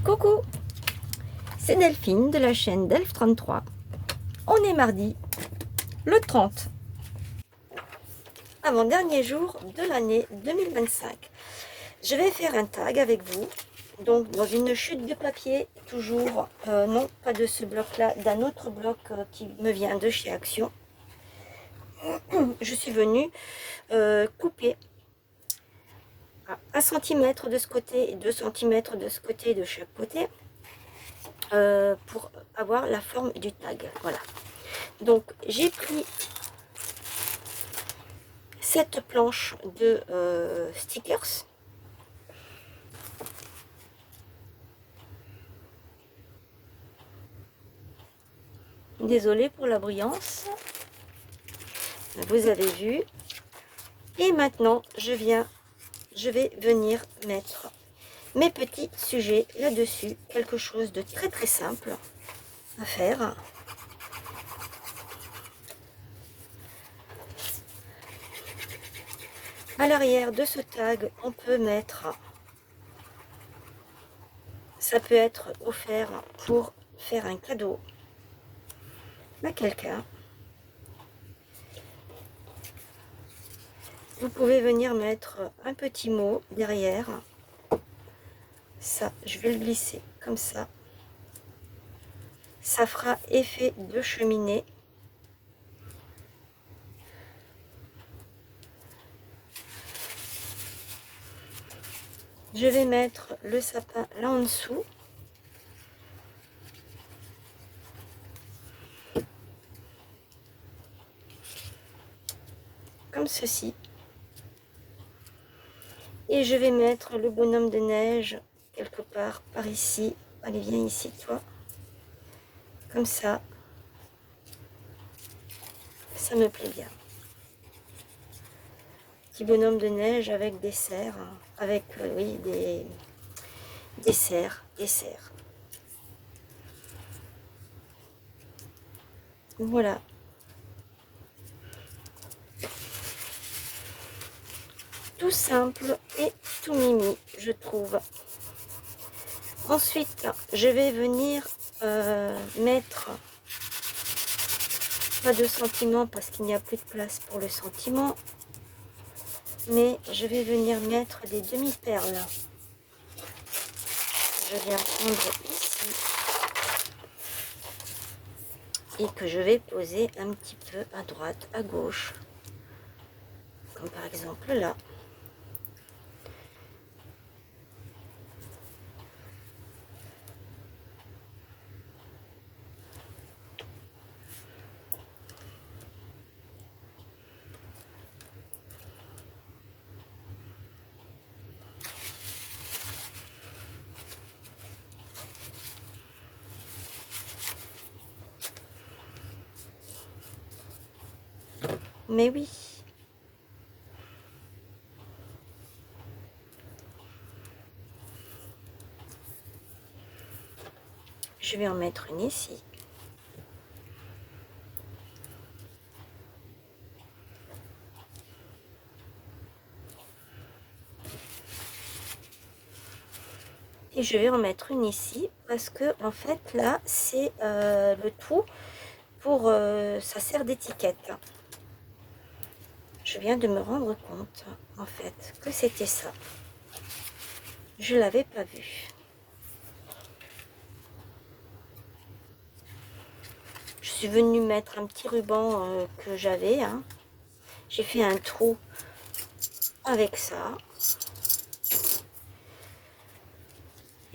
Coucou, c'est Delphine de la chaîne Delph33. On est mardi, le 30, avant-dernier jour de l'année 2025. Je vais faire un tag avec vous, donc dans une chute de papier, toujours, non pas de ce bloc-là, d'un autre bloc qui me vient de chez Action. Je suis venue couper à 1 cm de ce côté et 2 cm de ce côté, de chaque côté, pour avoir la forme du tag. Voilà. Donc j'ai pris cette planche de stickers. Désolée pour la brillance. Vous avez vu. Et maintenant, je vais venir mettre mes petits sujets là-dessus. Quelque chose de très très simple à faire. À l'arrière de ce tag, on peut mettre, ça peut être offert pour faire un cadeau à quelqu'un. Vous pouvez venir mettre un petit mot derrière. Ça, je vais le glisser comme ça. Ça fera effet de cheminée. Je vais mettre le sapin là en dessous. Comme ceci. Et je vais mettre le bonhomme de neige quelque part par ici. Allez, viens ici, toi. Comme ça. Ça me plaît bien. Petit bonhomme de neige avec des cerfs. Avec, oui, des cerfs. Des cerfs. Voilà. Tout simple et tout mimi, je trouve. Ensuite, je vais venir mettre, pas de sentiment parce qu'il n'y a plus de place pour le sentiment, mais je vais venir mettre des demi-perles. Je viens prendre ici et que je vais poser un petit peu à droite, à gauche, comme par exemple là. Mais oui. Je vais en mettre une ici. Et je vais en mettre une ici parce que en fait là c'est le trou pour ça sert d'étiquette. Je viens de me rendre compte en fait que c'était ça. Je l'avais pas vu. Je suis venue mettre un petit ruban que j'avais. Hein. J'ai fait un trou avec ça.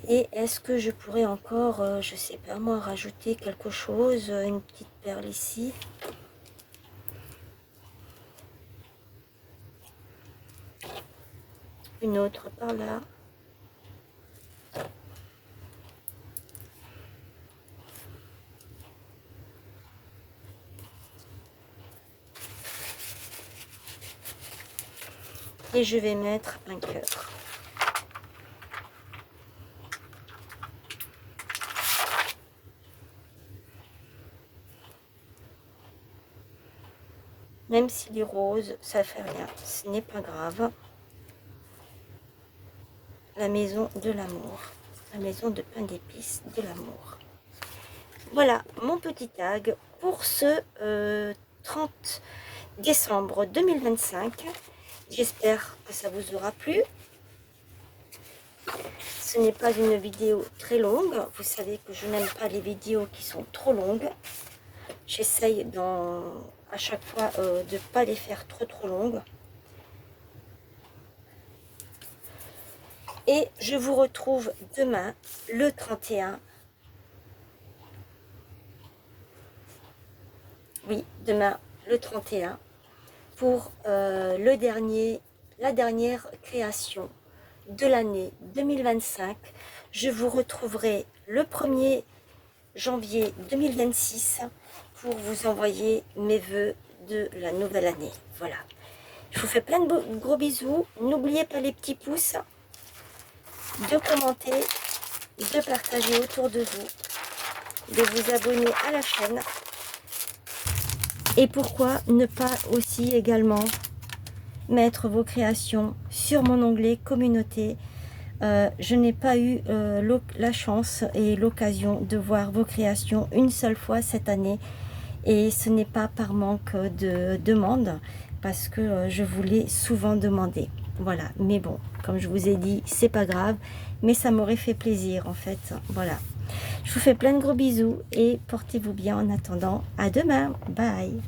Et est-ce que je pourrais encore, je sais pas moi, rajouter quelque chose, une petite perle ici. Une autre par là. Et je vais mettre un cœur. Même s'il est rose, ça fait rien, ce n'est pas grave. La maison de l'amour. la maison de pain d'épices de l'amour. Voilà mon petit tag pour ce 30 décembre 2025. J'espère que ça vous aura plu. Ce n'est pas une vidéo très longue. Vous savez que je n'aime pas les vidéos qui sont trop longues. J'essaye à chaque fois de ne pas les faire trop longues. Et je vous retrouve demain, le 31. Oui, demain, le 31, pour la dernière création de l'année 2025. Je vous retrouverai le 1er janvier 2026 pour vous envoyer mes vœux de la nouvelle année. Voilà. Je vous fais plein de gros bisous. N'oubliez pas les petits pouces, de commenter, de partager autour de vous, de vous abonner à la chaîne. Et pourquoi ne pas aussi également mettre vos créations sur mon onglet communauté. Je n'ai pas eu la chance et l'occasion de voir vos créations une seule fois cette année. Et ce n'est pas par manque de demande, parce que je vous l'ai souvent demandé. Voilà, mais bon, comme je vous ai dit, c'est pas grave, mais ça m'aurait fait plaisir en fait. Voilà. Je vous fais plein de gros bisous et portez-vous bien en attendant. À demain. Bye.